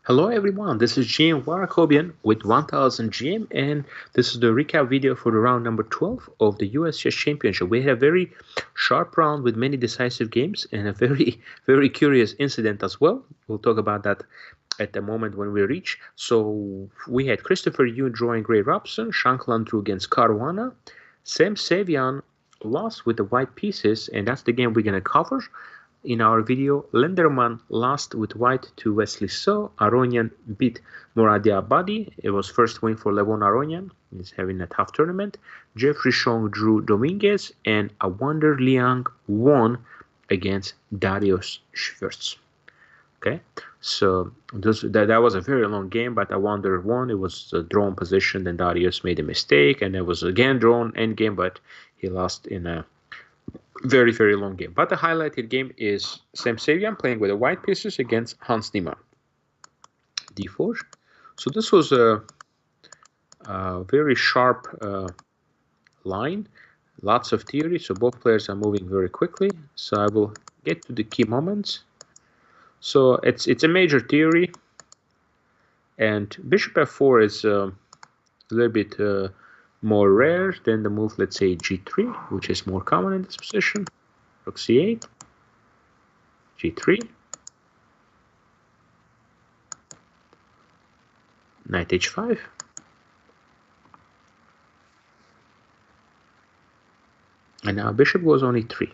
Hello everyone, this is GM Var Akobian with 1000 GM, and this is the recap video for the round number 12 of the US Chess Championship. We had a very sharp round with many decisive games and a very curious incident as well. We'll talk about that at the moment when we reach. So we had Christopher Yu drawing Gray Robson, Shankland drew against Caruana, Sam Sevian lost with the white pieces, and that's the game we're going to cover. In our video, Linderman lost with white to Wesley So. Aronian beat Moradiabadi. It was first win for Levon Aronian. He's having a tough tournament. Jeffrey Chong drew Dominguez, and Awander Liang won against Darius Schwartz. Okay, so that was a very long game, but Awander won. It was a drawn position, then Darius made a mistake, and it was again drawn end game, but he lost in a very long game. But the highlighted game is Sam Sevian playing with the white pieces against Hans Niemann. D4. So this was a very sharp line, lots of theory, so both players are moving very quickly. So I will get to the key moments. So it's a major theory, and bishop f4 is a little bit more rare than the move, let's say g3, which is more common in this position. Rook c8, g3, knight h5, and now bishop goes on e3,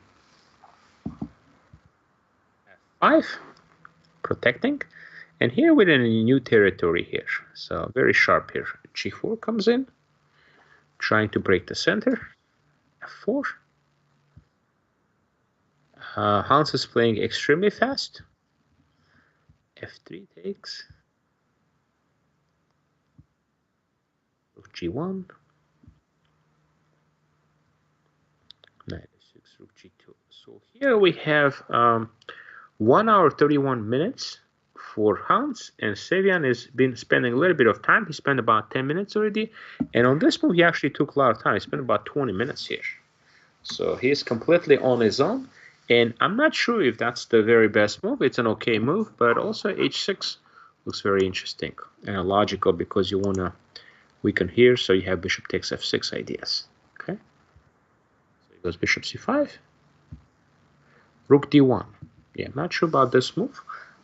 f5, protecting, and here we're in a new territory here, so very sharp here. g4 comes in, trying to break the center. f4. Hans is playing extremely fast. f3 takes. Rook g1. Knight f6, rook g2. So here we have 1 hour 31 minutes for Hans, and Sevian has been spending a little bit of time. He spent about 10 minutes already, and on this move he actually took a lot of time. He spent about 20 minutes here. So he's completely on his own, and I'm not sure if that's the very best move. It's an okay move, but also h6 looks very interesting and logical because you want to weaken here, so you have bishop takes f6 ideas. Okay, so he goes bishop c5, rook d1. Yeah, I'm not sure about this move.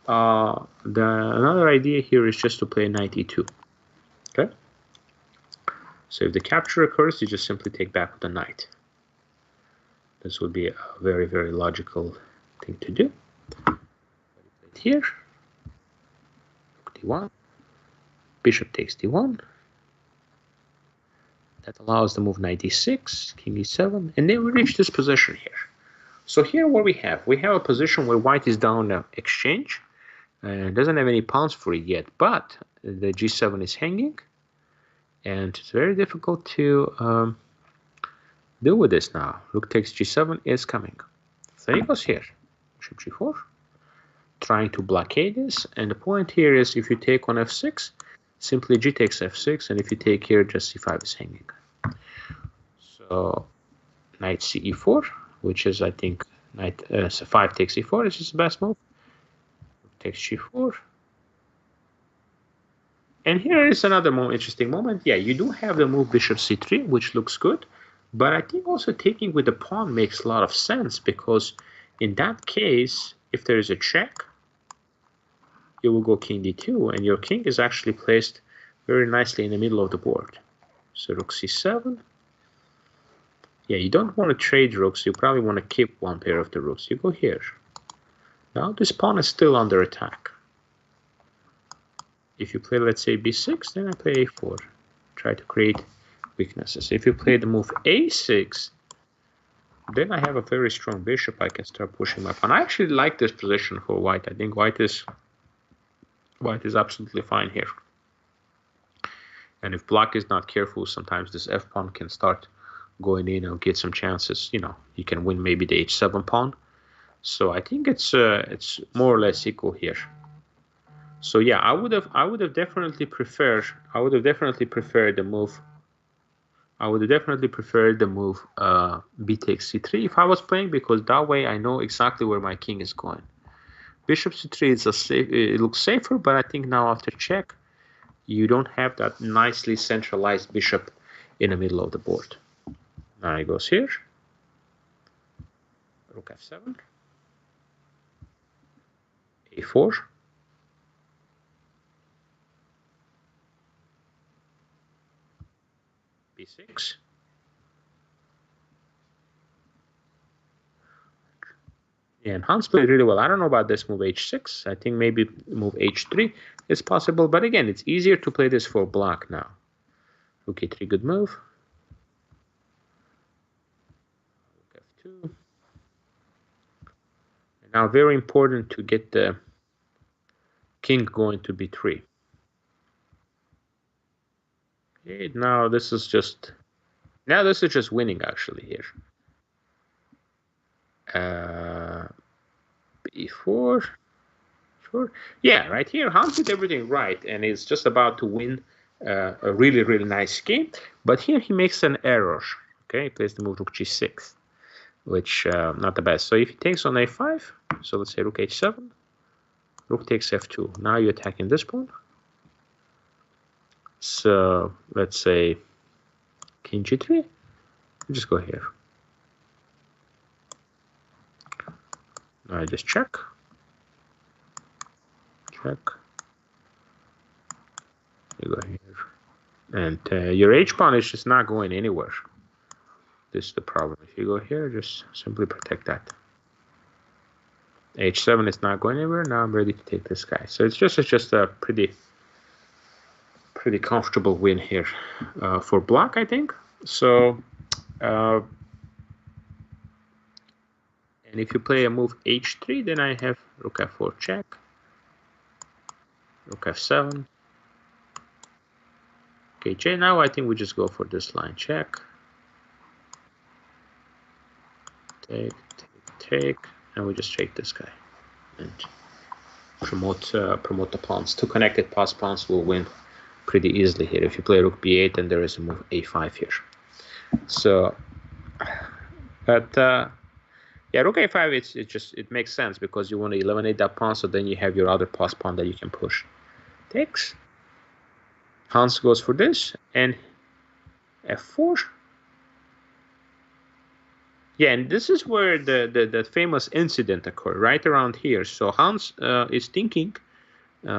Another idea here is just to play knight e2. Okay, so if the capture occurs, you just simply take back with the knight. This would be a very logical thing to do. Here, rook d1, bishop takes d1. That allows the move knight e6, king e7, and then we reach this position here. So here what we have a position where white is down exchange. Doesn't have any pawns for it yet, but the g7 is hanging, and it's very difficult to deal with this now. Rook takes g7 is coming. So he goes here, bishop g4, trying to blockade this, and the point here is if you take on f6, simply g takes f6, and if you take here, just c5 is hanging. So knight ce4, which is, I think, knight c5 takes e4, this is the best move. Takes g4, and here is another more interesting moment. Yeah, you do have the move bishop c3, which looks good, but I think also taking with the pawn makes a lot of sense, because in that case, if there is a check, you will go king d2, and your king is actually placed very nicely in the middle of the board. So rook c7. Yeah, you don't want to trade rooks. You probably want to keep one pair of the rooks. You go here. Now this pawn is still under attack. If you play, let's say, b6, then I play a4. Try to create weaknesses. If you play the move a6, then I have a very strong bishop. I can start pushing my pawn. I actually like this position for white. I think white is absolutely fine here. And if black is not careful, sometimes this f pawn can start going in and get some chances. You know, you can win maybe the h7 pawn. So I think it's more or less equal here. So yeah, I would have definitely preferred the move. I would have definitely preferred the move b takes c3 if I was playing, because that way I know exactly where my king is going. bishop c3 is a safe, it looks safer, but I think now after check, you don't have that nicely centralized bishop in the middle of the board. Now he goes here, rook f7, a4, b6, and Hans played really well. I don't know about this move h6. I think maybe move h3 is possible, but again, it's easier to play this for black now. Rook e3, good move. Rook f2. And now very important to get the king going to b3. Okay, now this is just winning actually here. B4, sure. Yeah, right here, Hans did everything right, and is just about to win a really, really nice game. But here he makes an error. Okay, he plays the move rook g6, which not the best. So if he takes on a5, so let's say rook h7, rook takes f2. Now you're attacking this pawn. So let's say king g3. Just go here. Now I just check. Check. You go here. And your h pawn is just not going anywhere. This is the problem. If you go here, just simply protect that. h7 is not going anywhere. Now I'm ready to take this guy. So it's just a pretty comfortable win here for black, I think. So, and if you play a move h3, then I have rook f4 check, rook f7. Okay, now I think we just go for this line check. Take, and we just take this guy and promote the pawns. Two connected pass pawns will win pretty easily here. If you play rook b8, then there is a move a5 here. So, but yeah, rook a5 it makes sense because you want to eliminate that pawn, so then you have your other pass pawn that you can push. Takes. Hans goes for this and f4. Yeah, and this is where the famous incident occurred, right around here. So Hans is thinking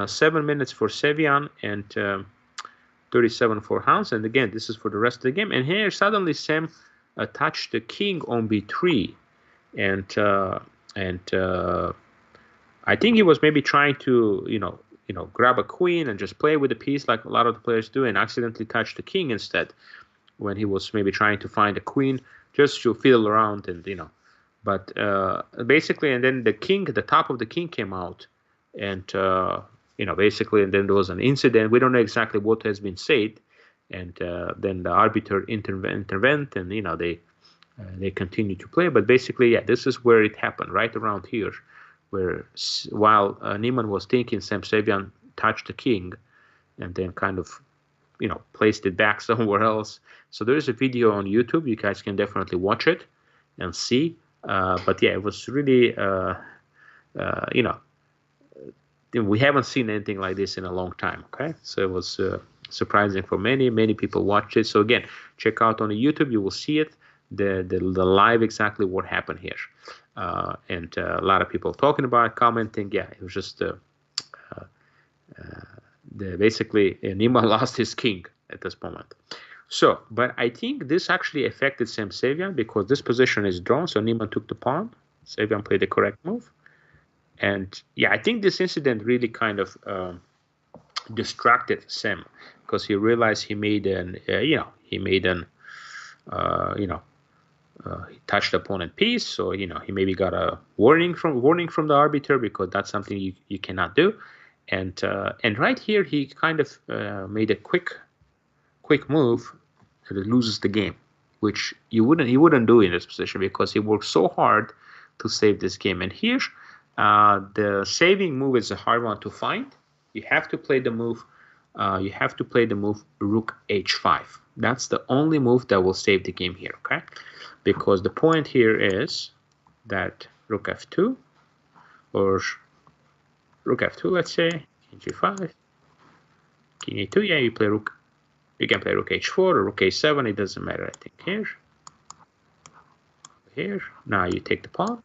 7 minutes for Sevian and 37 for Hans. And again, this is for the rest of the game. And here suddenly Sam touched the king on b3, and I think he was maybe trying to grab a queen and just play with the piece like a lot of the players do, and accidentally touch the king instead when he was maybe trying to find a queen just to fiddle around and but basically, and then the top of the king came out, and basically, and then there was an incident. We don't know exactly what has been said, and then the arbiter intervened, and they continued to play. But basically, yeah, this is where it happened, right around here, where while Niemann was thinking, Sam Sevian touched the king, and then kind of placed it back somewhere else. So there is a video on YouTube. You guys can definitely watch it and see. But yeah, it was really, we haven't seen anything like this in a long time. Okay, so it was surprising for many people watched it. So again, check out on the YouTube. You will see it, the live exactly what happened here, and a lot of people talking about it, commenting. Yeah, it was just basically Niemann lost his king at this moment. So, but I think this actually affected Sam Sevian because this position is drawn, so Niemann took the pawn. Sevian played the correct move. And yeah, I think this incident really kind of distracted Sam because he realized he made he touched the opponent piece, so he maybe got a warning from the arbiter because that's something you cannot do. And right here he kind of made a quick move that loses the game, which he wouldn't do in this position because he worked so hard to save this game. And here the saving move is a hard one to find. You have to play the move. Rook h5. That's the only move that will save the game here. Okay, because the point here is that rook f2 or rook f2, let's say, king g5, king e2. Yeah, you play rook. You can play rook h4 or rook a7. It doesn't matter. I think here. Here. Now you take the pawn.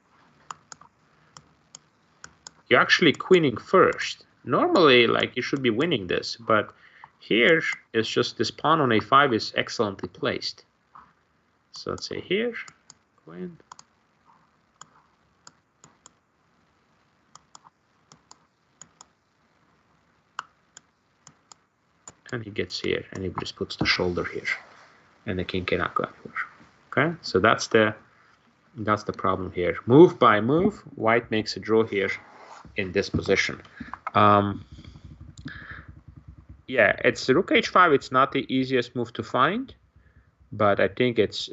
You're actually queening first. Normally, like, you should be winning this, but here it's just this pawn on a5 is excellently placed. So let's say here, queen. And he gets here, and he just puts the shoulder here, and the king cannot go anywhere. Okay, so that's the problem here. Move by move, white makes a draw here in this position. Yeah, it's rook h5. It's not the easiest move to find, but I think it's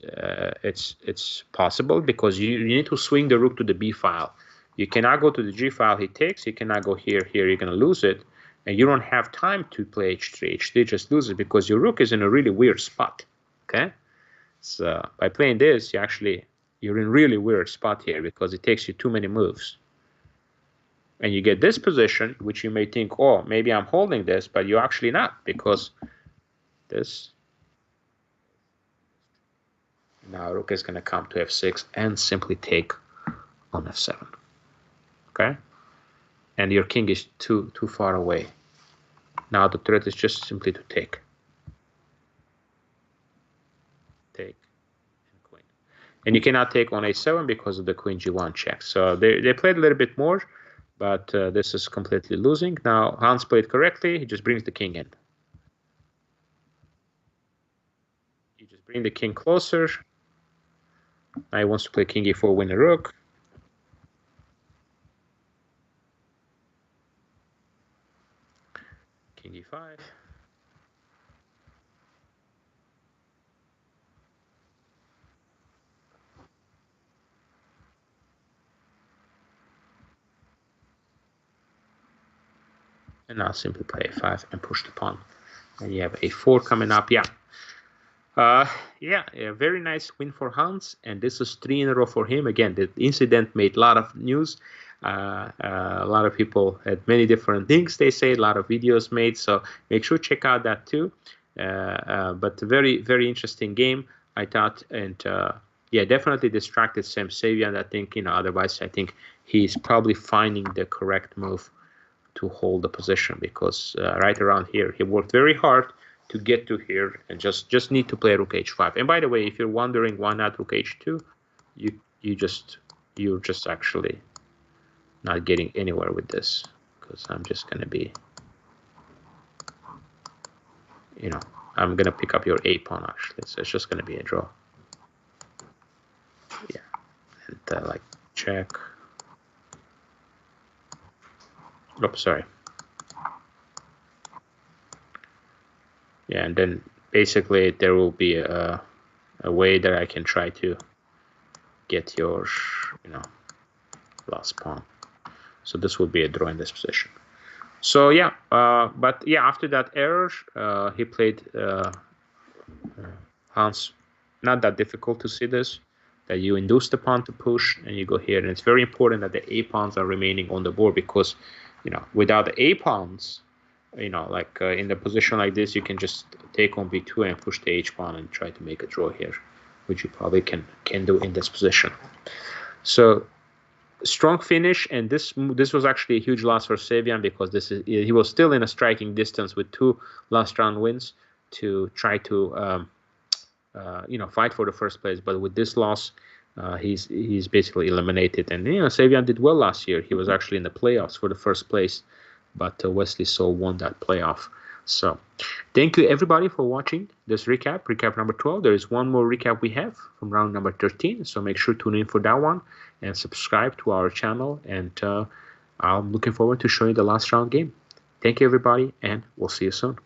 possible because you need to swing the rook to the b file. You cannot go to the g file. He takes. You cannot go here. Here you're gonna lose it, and you don't have time to play h3. h3 just loses because your rook is in a really weird spot. Okay, so by playing this, you're in really weird spot here because it takes you too many moves. And you get this position, which you may think, oh, maybe I'm holding this, but you're actually not, because this. Now rook is going to come to f6 and simply take on f7. Okay? And your king is too far away. Now the threat is just simply to take. Take and queen. And you cannot take on a7 because of the queen g1 check. So they played a little bit more, but this is completely losing. Now Hans played correctly. He just brings the king in. You just bring the king closer. Now he wants to play king e4, win a rook. King e5. And now simply play a5 and push the pawn. And you have a4 coming up. Yeah. Yeah, a very nice win for Hans, and this is 3 in a row for him. Again, the incident made a lot of news. A lot of people had many different things they say, a lot of videos made, so make sure to check out that too. But a very, very interesting game, I thought, and yeah, definitely distracted Sam Sevian. I think, otherwise I think he's probably finding the correct move to hold the position, because right around here he worked very hard to get to here, and just need to play rook h5. And by the way, if you're wondering why not rook h2, you're just actually not getting anywhere with this, because I'm just gonna be, I'm gonna pick up your a pawn actually, so it's just gonna be a draw. Yeah, and like check. Oops, sorry. Yeah, and then basically there will be a way that I can try to get your, last pawn. So this will be a draw in this position. So yeah, but yeah, after that error, he played Hans. Not that difficult to see this, that you induce the pawn to push and you go here, and it's very important that the a pawns are remaining on the board, because without the a pawns, like in the position like this, you can just take on b2 and push the h pawn and try to make a draw here, which you probably can do in this position. So strong finish, and this was actually a huge loss for Sevian, because he was still in a striking distance with 2 last round wins to try to fight for the first place. But with this loss, he's basically eliminated. And Sevian did well last year. He was actually in the playoffs for the first place, but Wesley So won that playoff. So thank you everybody for watching this recap number 12. There is one more recap we have from round number 13, so make sure to tune in for that one and subscribe to our channel, and I'm looking forward to showing you the last round game. Thank you everybody, and we'll see you soon.